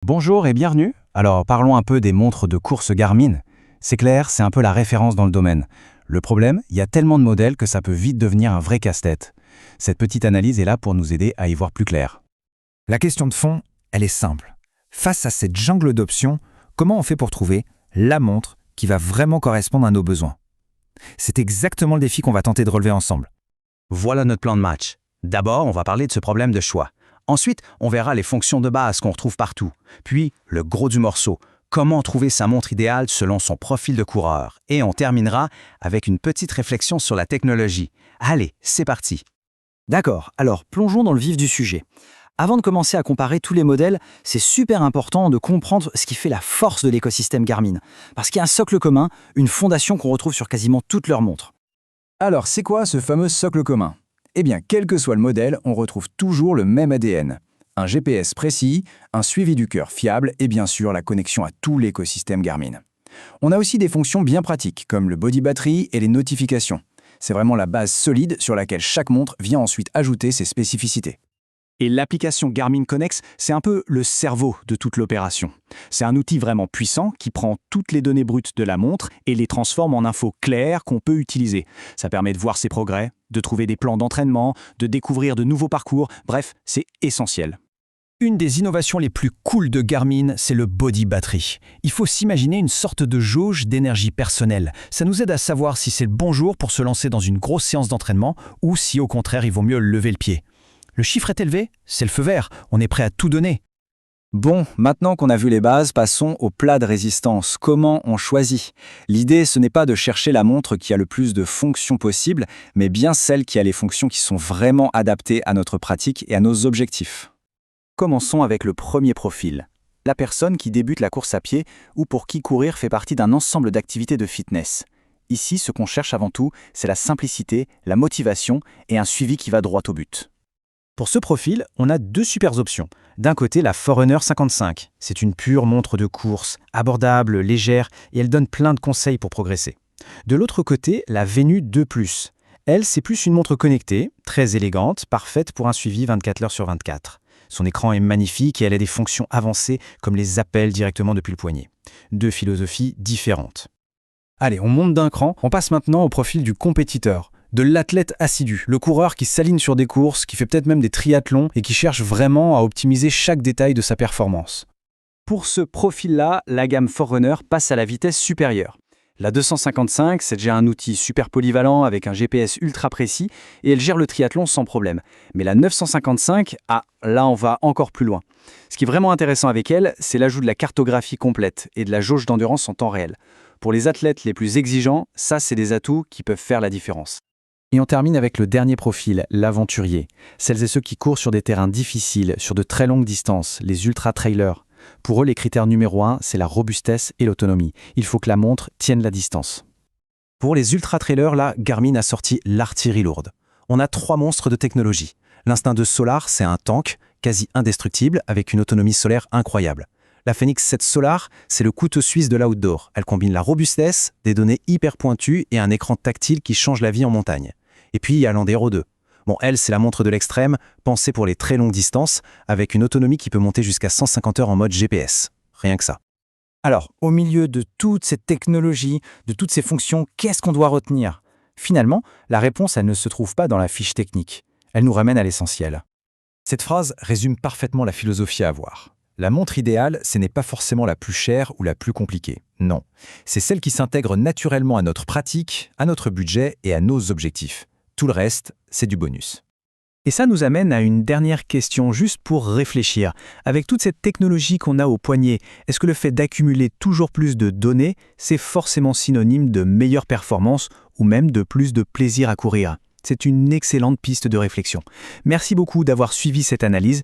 Bonjour et bienvenue. Alors parlons un peu des montres de course Garmin. C'est clair, c'est un peu la référence dans le domaine. Le problème, il y a tellement de modèles que ça peut vite devenir un vrai casse-tête. Cette petite analyse est là pour nous aider à y voir plus clair. La question de fond, elle est simple. Face à cette jungle d'options, comment on fait pour trouver la montre qui va vraiment correspondre à nos besoins? C'est exactement le défi qu'on va tenter de relever ensemble. Voilà notre plan de match. D'abord, on va parler de ce problème de choix. Ensuite, on verra les fonctions de base qu'on retrouve partout. Puis, le gros du morceau, comment trouver sa montre idéale selon son profil de coureur. Et on terminera avec une petite réflexion sur la technologie. Allez, c'est parti. D'accord, alors plongeons dans le vif du sujet. Avant de commencer à comparer tous les modèles, c'est super important de comprendre ce qui fait la force de l'écosystème Garmin. Parce qu'il y a un socle commun, une fondation qu'on retrouve sur quasiment toutes leurs montres. Alors, c'est quoi ce fameux socle commun? Eh bien, quel que soit le modèle, on retrouve toujours le même ADN. Un GPS précis, un suivi du cœur fiable et bien sûr la connexion à tout l'écosystème Garmin. On a aussi des fonctions bien pratiques, comme le body battery et les notifications. C'est vraiment la base solide sur laquelle chaque montre vient ensuite ajouter ses spécificités. Et l'application Garmin Connect, c'est un peu le cerveau de toute l'opération. C'est un outil vraiment puissant qui prend toutes les données brutes de la montre et les transforme en infos claires qu'on peut utiliser. Ça permet de voir ses progrès, de trouver des plans d'entraînement, de découvrir de nouveaux parcours. Bref, c'est essentiel. Une des innovations les plus cool de Garmin, c'est le body battery. Il faut s'imaginer une sorte de jauge d'énergie personnelle. Ça nous aide à savoir si c'est le bon jour pour se lancer dans une grosse séance d'entraînement ou si au contraire il vaut mieux lever le pied. Le chiffre est élevé, c'est le feu vert, on est prêt à tout donner. Bon, maintenant qu'on a vu les bases, passons au plat de résistance. Comment on choisit? L'idée, ce n'est pas de chercher la montre qui a le plus de fonctions possibles, mais bien celle qui a les fonctions qui sont vraiment adaptées à notre pratique et à nos objectifs. Commençons avec le premier profil. La personne qui débute la course à pied ou pour qui courir fait partie d'un ensemble d'activités de fitness. Ici, ce qu'on cherche avant tout, c'est la simplicité, la motivation et un suivi qui va droit au but. Pour ce profil, on a deux super options. D'un côté, la Forerunner 55. C'est une pure montre de course, abordable, légère, et elle donne plein de conseils pour progresser. De l'autre côté, la Venue 2+. Elle, c'est plus une montre connectée, très élégante, parfaite pour un suivi 24 heures sur 24. Son écran est magnifique et elle a des fonctions avancées comme les appels directement depuis le poignet. Deux philosophies différentes. Allez, on monte d'un cran, on passe maintenant au profil du compétiteur. De l'athlète assidu, le coureur qui s'aligne sur des courses, qui fait peut-être même des triathlons et qui cherche vraiment à optimiser chaque détail de sa performance. Pour ce profil-là, la gamme Forerunner passe à la vitesse supérieure. La 255, c'est déjà un outil super polyvalent avec un GPS ultra précis et elle gère le triathlon sans problème. Mais la 955, là on va encore plus loin. Ce qui est vraiment intéressant avec elle, c'est l'ajout de la cartographie complète et de la jauge d'endurance en temps réel. Pour les athlètes les plus exigeants, ça c'est des atouts qui peuvent faire la différence. Et on termine avec le dernier profil, l'aventurier. Celles et ceux qui courent sur des terrains difficiles, sur de très longues distances, les ultra-trailers. Pour eux, les critères numéro 1, c'est la robustesse et l'autonomie. Il faut que la montre tienne la distance. Pour les ultra-trailers, là, Garmin a sorti l'artillerie lourde. On a 3 monstres de technologie. L'Instinct 2 Solar, c'est un tank quasi indestructible avec une autonomie solaire incroyable. La Fenix 7 Solar, c'est le couteau suisse de l'outdoor. Elle combine la robustesse, des données hyper pointues et un écran tactile qui change la vie en montagne. Et puis, il y a l'Andero 2. Bon, elle, c'est la montre de l'extrême, pensée pour les très longues distances, avec une autonomie qui peut monter jusqu'à 150 heures en mode GPS. Rien que ça. Alors, au milieu de toute cette technologie, de toutes ces fonctions, qu'est-ce qu'on doit retenir? Finalement, la réponse, elle ne se trouve pas dans la fiche technique. Elle nous ramène à l'essentiel. Cette phrase résume parfaitement la philosophie à avoir. La montre idéale, ce n'est pas forcément la plus chère ou la plus compliquée. Non, c'est celle qui s'intègre naturellement à notre pratique, à notre budget et à nos objectifs. Tout le reste, c'est du bonus. Et ça nous amène à une dernière question, juste pour réfléchir. Avec toute cette technologie qu'on a au poignet, est-ce que le fait d'accumuler toujours plus de données, c'est forcément synonyme de meilleure performance ou même de plus de plaisir à courir? C'est une excellente piste de réflexion. Merci beaucoup d'avoir suivi cette analyse.